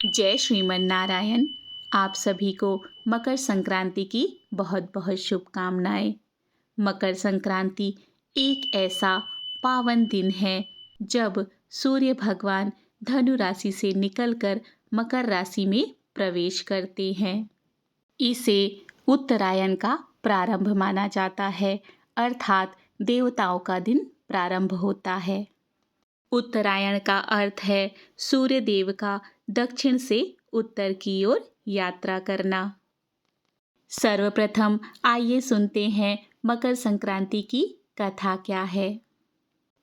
जय श्रीमन नारायण। आप सभी को मकर संक्रांति की बहुत बहुत शुभकामनाएं। मकर संक्रांति एक ऐसा पावन दिन है जब सूर्य भगवान धनु राशि से निकलकर मकर राशि में प्रवेश करते हैं। इसे उत्तरायण का प्रारंभ माना जाता है, अर्थात देवताओं का दिन प्रारंभ होता है। उत्तरायण का अर्थ है सूर्य देव का दक्षिण से उत्तर की ओर यात्रा करना। सर्वप्रथम आइए सुनते हैं मकर संक्रांति की कथा क्या है।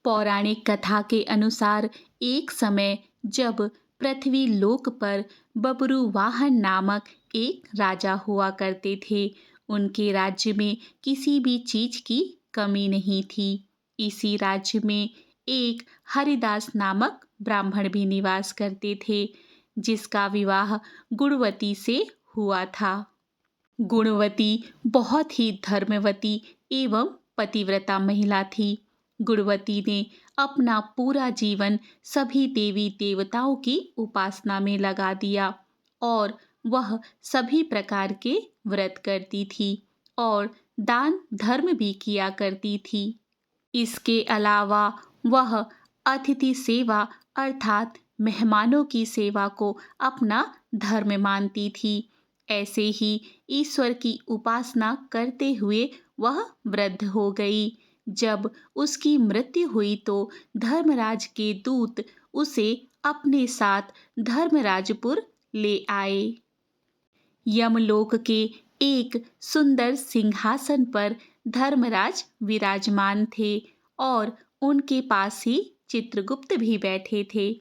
पौराणिक कथा के अनुसार एक समय जब पृथ्वी लोक पर बब्रुवाहन नामक एक राजा हुआ करते थे, उनके राज्य में किसी भी चीज की कमी नहीं थी। इसी राज्य में एक हरिदास नामक ब्राह्मण भी निवास करते थे, जिसका विवाह गुणवती से हुआ था। गुणवती बहुत ही धर्मवती एवं पतिव्रता महिला थी। गुणवती ने अपना पूरा जीवन सभी देवी देवताओं की उपासना में लगा दिया और वह सभी प्रकार के व्रत करती थी और दान धर्म भी किया करती थी। इसके अलावा वह अतिथि सेवा अर्थात मेहमानों की सेवा को अपना धर्म मानती थी। ऐसे ही ईश्वर की उपासना करते हुए वह वृद्ध हो गई। जब उसकी मृत्यु हुई तो धर्मराज के दूत उसे अपने साथ धर्मराजपुर ले आए। यमलोक के एक सुंदर सिंहासन पर धर्मराज विराजमान थे और उनके पास ही चित्रगुप्त भी बैठे थे।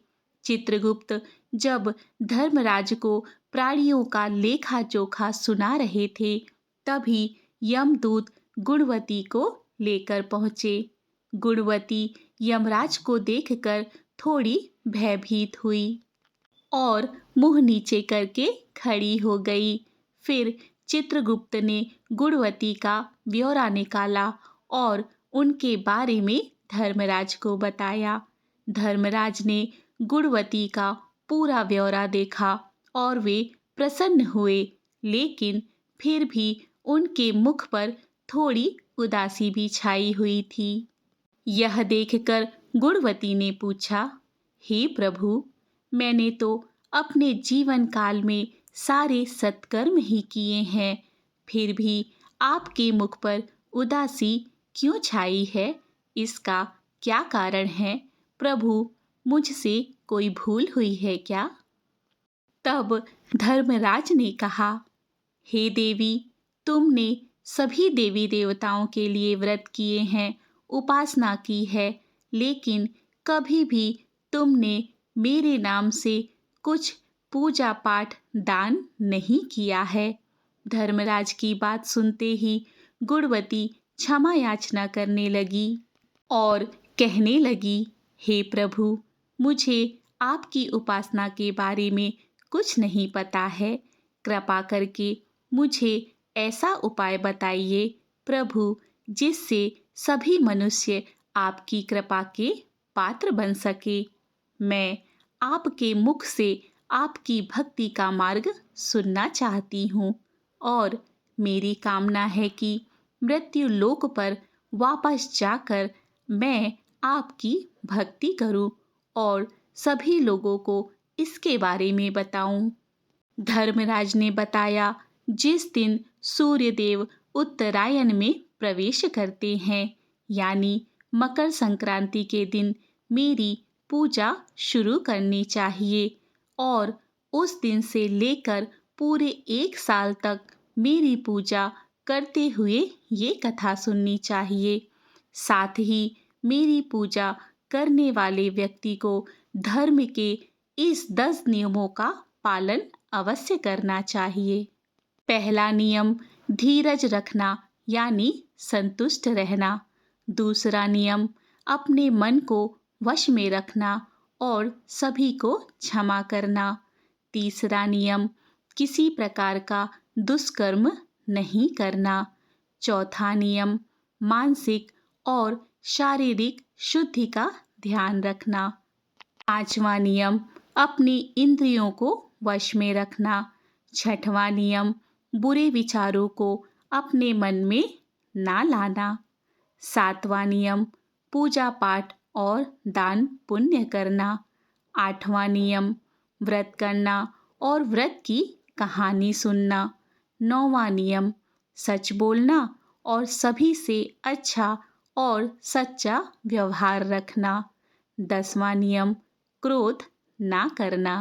चित्रगुप्त जब धर्मराज को प्राणियों का लेखा जोखा सुना रहे थे, तभी यमदूत गुणवती को लेकर पहुंचे। गुणवती यमराज को देखकर थोड़ी भयभीत हुई और मुंह नीचे करके खड़ी हो गई। फिर चित्रगुप्त ने गुणवती का ब्यौरा निकाला और उनके बारे में धर्मराज को बताया। धर्मराज ने गुणवती का पूरा ब्यौरा देखा और वे प्रसन्न हुए, लेकिन फिर भी उनके मुख पर थोड़ी उदासी भी छाई हुई थी। यह देखकर गुणवती ने पूछा, हे प्रभु, मैंने तो अपने जीवन काल में सारे सत्कर्म ही किए हैं, फिर भी आपके मुख पर उदासी क्यों छाई है? इसका क्या कारण है? प्रभु, मुझसे कोई भूल हुई है क्या? तब धर्मराज ने कहा, हे देवी, तुमने सभी देवी देवताओं के लिए व्रत किए हैं, उपासना की है, लेकिन कभी भी तुमने मेरे नाम से कुछ पूजा पाठ दान नहीं किया है। धर्मराज की बात सुनते ही गुणवती क्षमा याचना करने लगी और कहने लगी, हे प्रभु, मुझे आपकी उपासना के बारे में कुछ नहीं पता है। कृपा करके मुझे ऐसा उपाय बताइए प्रभु, जिससे सभी मनुष्य आपकी कृपा के पात्र बन सके। मैं आपके मुख से आपकी भक्ति का मार्ग सुनना चाहती हूँ और मेरी कामना है कि मृत्यु लोक पर वापस जाकर मैं आपकी भक्ति करूं और सभी लोगों को इसके बारे में बताऊं। धर्मराज ने बताया, जिस दिन सूर्यदेव उत्तरायण में प्रवेश करते हैं, यानी मकर संक्रांति के दिन मेरी पूजा शुरू करनी चाहिए और उस दिन से लेकर पूरे 1 साल तक मेरी पूजा करते हुए ये कथा सुननी चाहिए। साथ ही मेरी पूजा करने वाले व्यक्ति को धर्म के इस 10 नियमों का पालन अवश्य करना चाहिए। पहला नियम धीरज रखना यानी संतुष्ट रहना। दूसरा नियम अपने मन को वश में रखना और सभी को क्षमा करना। तीसरा नियम किसी प्रकार का दुष्कर्म नहीं करना। चौथा नियम मानसिक और शारीरिक शुद्धि का ध्यान रखना। पांचवा नियम अपनी इंद्रियों को वश में रखना। छठवां नियम, बुरे विचारों को अपने मन में ना लाना। सातवां नियम, पूजा पाठ और दान पुण्य करना। आठवां नियम, व्रत करना और व्रत की कहानी सुनना। नौवां नियम, सच बोलना और सभी से अच्छा और सच्चा व्यवहार रखना। 10वां नियम, क्रोध ना करना।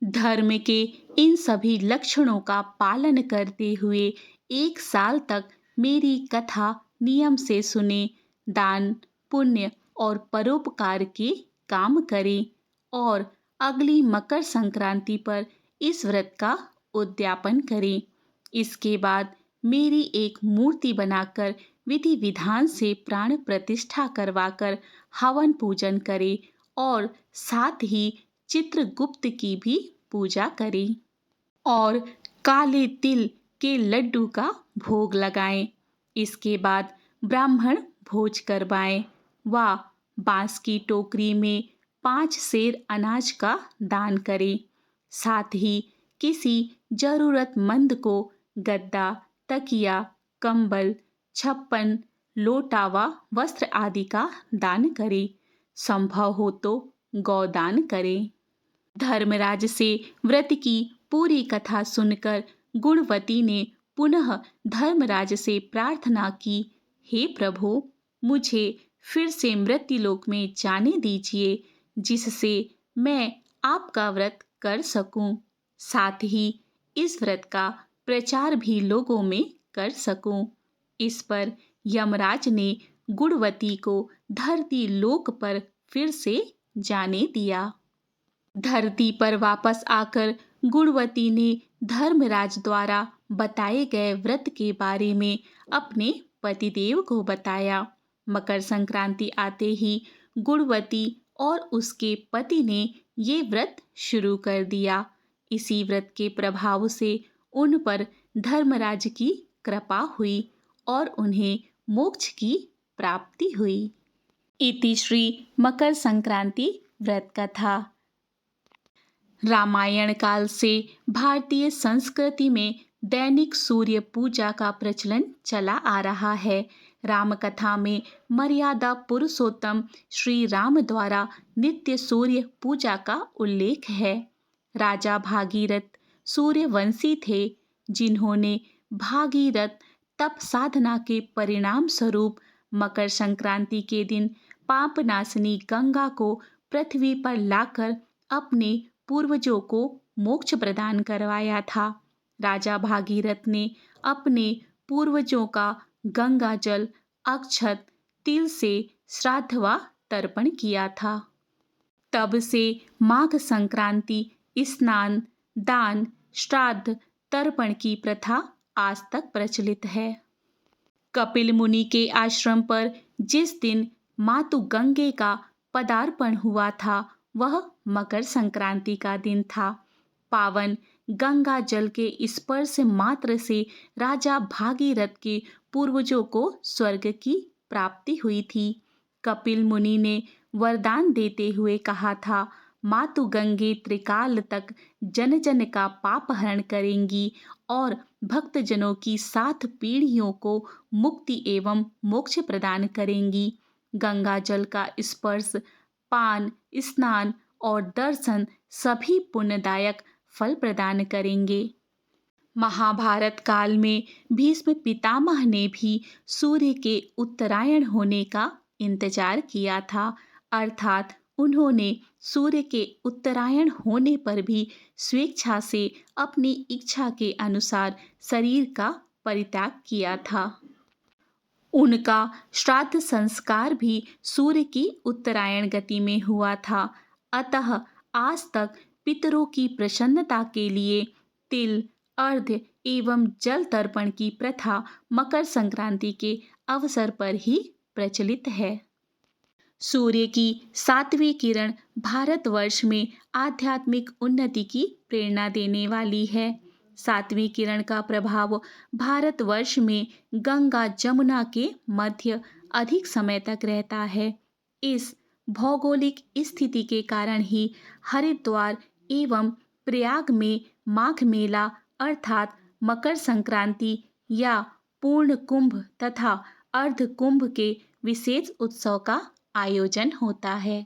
धर्म के इन सभी लक्षणों का पालन करते हुए 1 साल तक मेरी कथा नियम से सुने, दान पुण्य और परोपकार के काम करें और अगली मकर संक्रांति पर इस व्रत का उद्यापन करें। इसके बाद मेरी एक मूर्ति बनाकर विधि विधान से प्राण प्रतिष्ठा करवाकर हवन पूजन करें और साथ ही चित्रगुप्त की भी पूजा करें और काले तिल के लड्डू का भोग लगाएं। इसके बाद ब्राह्मण भोज करवाएं व बांस की टोकरी में 5 सेर अनाज का दान करें। साथ ही किसी जरूरतमंद को गद्दा, तकिया, कंबल, छप्पन, लोटा व वस्त्र आदि का दान करें। संभव हो तो गौदान करें। धर्मराज से व्रत की पूरी कथा सुनकर गुणवती ने पुनः धर्मराज से प्रार्थना की, हे प्रभु, मुझे फिर से मृत्युलोक में जाने दीजिए, जिससे मैं आपका व्रत कर सकूं, साथ ही इस व्रत का प्रचार भी लोगों में कर सकूं। इस पर यमराज ने गुणवती को धरती लोक पर फिर से जाने दिया। धरती पर वापस आकर गुणवती ने धर्मराज द्वारा बताए गए व्रत के बारे में अपने पतिदेव को बताया। मकर संक्रांति आते ही गुणवती और उसके पति ने ये व्रत शुरू कर दिया। इसी व्रत के प्रभाव से उन पर धर्मराज की कृपा हुई और उन्हें मोक्ष की प्राप्ति हुई। इति श्री मकर संक्रांति व्रत कथा। रामायण काल से भारतीय संस्कृति में दैनिक सूर्य पूजा का प्रचलन चला आ रहा है। राम कथा में मर्यादा पुरुषोत्तम श्री राम द्वारा नित्य सूर्य पूजा का उल्लेख है। राजा भागीरथ सूर्यवंशी थे, जिन्होंने भागीरथ तप साधना के परिणाम स्वरूप मकर संक्रांति के दिन पापनाशनी गंगा को पृथ्वी पर लाकर अपने पूर्वजों को मोक्ष प्रदान करवाया था। राजा भागीरथ ने अपने पूर्वजों का गंगा जल, अक्षत, तिल से श्राद्ध व तर्पण किया था। तब से माघ संक्रांति स्नान, दान, श्राद्ध, तर्पण की प्रथा आज तक प्रचलित है। कपिल मुनि के आश्रम पर जिस दिन मातु गंगे का पदार्पण हुआ था, वह मकर संक्रांति का दिन था। पावन गंगा जल के स्पर्श मात्र से राजा भागीरथ के पूर्वजों को स्वर्ग की प्राप्ति हुई थी। कपिल मुनि ने वरदान देते हुए कहा था, मातु गंगे त्रिकाल तक जन जन का पाप हरण करेंगी और भक्तजनों की 7 पीढ़ियों को मुक्ति एवं मोक्ष प्रदान करेंगी। गंगा जल का स्पर्श, पान, स्नान और दर्शन सभी पुण्यदायक फल प्रदान करेंगे। महाभारत काल में भीष्म पितामह ने भी सूर्य के उत्तरायण होने का इंतजार किया था, अर्थात उन्होंने सूर्य के उत्तरायण होने पर भी स्वेच्छा से अपनी इच्छा के अनुसार शरीर का परित्याग किया था। उनका श्राद्ध संस्कार भी सूर्य की उत्तरायण गति में हुआ था। अतः आज तक पितरों की प्रसन्नता के लिए तिल, अर्घ्य एवं जल तर्पण की प्रथा मकर संक्रांति के अवसर पर ही प्रचलित है। सूर्य की 7वीं किरण भारतवर्ष में आध्यात्मिक उन्नति की प्रेरणा देने वाली है। 7वीं किरण का प्रभाव भारतवर्ष में गंगा जमुना के मध्य अधिक समय तक रहता है। इस भौगोलिक स्थिति के कारण ही हरिद्वार एवं प्रयाग में माघ मेला अर्थात मकर संक्रांति या पूर्ण कुंभ तथा अर्ध कुंभ के विशेष उत्सव का आयोजन होता है।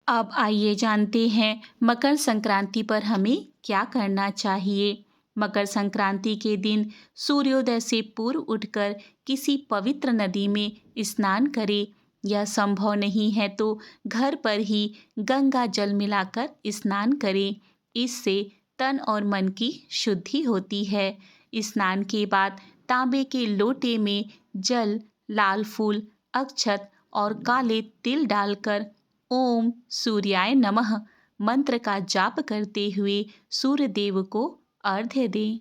अब आइए जानते हैं मकर संक्रांति पर हमें क्या करना चाहिए। मकर संक्रांति के दिन सूर्योदय से पूर्व उठकर किसी पवित्र नदी में स्नान करें। यह संभव नहीं है तो घर पर ही गंगा जल मिलाकर स्नान करें। इससे तन और मन की शुद्धि होती है। स्नान के बाद तांबे के लोटे में जल, लाल फूल, अक्षत और काले तिल डालकर ओम सूर्याय नमः मंत्र का जाप करते हुए सूर्य देव को अर्घ्य दें।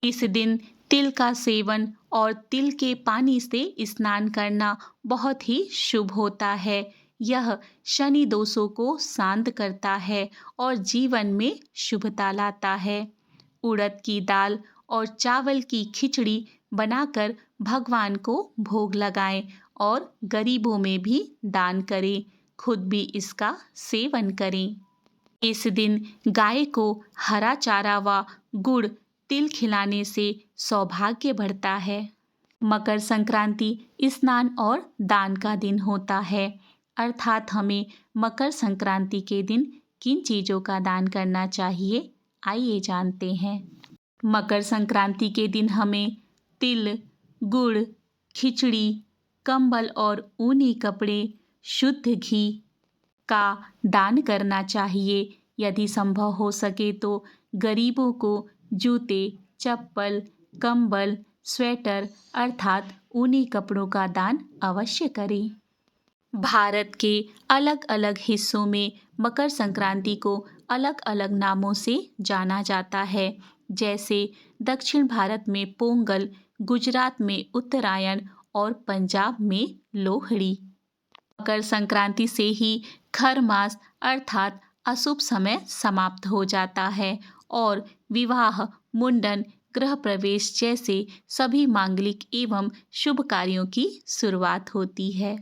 इस दिन तिल का सेवन और तिल के पानी से स्नान करना बहुत ही शुभ होता है। यह शनि दोषों को शांत करता है और जीवन में शुभता लाता है। उड़द की दाल और चावल की खिचड़ी बनाकर भगवान को भोग लगाएं और गरीबों में भी दान करें। खुद भी इसका सेवन करें। इस दिन गाय को हरा चारा व गुड़ तिल खिलाने से सौभाग्य बढ़ता है। मकर संक्रांति स्नान और दान का दिन होता है, अर्थात हमें मकर संक्रांति के दिन किन चीज़ों का दान करना चाहिए, आइए जानते हैं। मकर संक्रांति के दिन हमें तिल, गुड़, खिचड़ी, कंबल और ऊनी कपड़े, शुद्ध घी का दान करना चाहिए। यदि संभव हो सके तो गरीबों को जूते, चप्पल, कंबल, स्वेटर अर्थात ऊनी कपड़ों का दान अवश्य करें। भारत के अलग अलग हिस्सों में मकर संक्रांति को अलग अलग नामों से जाना जाता है। जैसे दक्षिण भारत में पोंगल, गुजरात में उत्तरायण और पंजाब में लोहड़ी। मकर संक्रांति से ही खर मास अर्थात अशुभ समय समाप्त हो जाता है और विवाह, मुंडन, गृह प्रवेश जैसे सभी मांगलिक एवं शुभ कार्यों की शुरुआत होती है।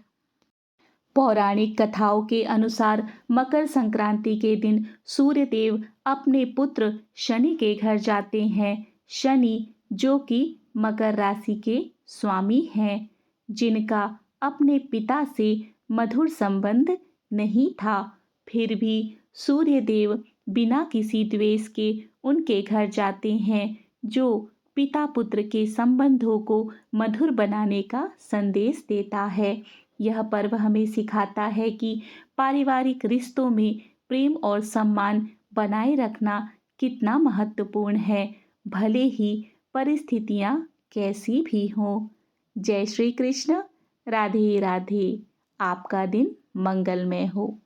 पौराणिक कथाओं के अनुसार मकर संक्रांति के दिन सूर्य देव अपने पुत्र शनि के घर जाते हैं। शनि जो कि मकर राशि के स्वामी हैं, जिनका अपने पिता से मधुर संबंध नहीं था, फिर भी सूर्य देव बिना किसी द्वेष के उनके घर जाते हैं, जो पिता पुत्र के संबंधों को मधुर बनाने का संदेश देता है। यह पर्व हमें सिखाता है कि पारिवारिक रिश्तों में प्रेम और सम्मान बनाए रखना कितना महत्वपूर्ण है, भले ही परिस्थितियाँ कैसी भी हों। जय श्री कृष्ण। राधे राधे। आपका दिन मंगलमय हो।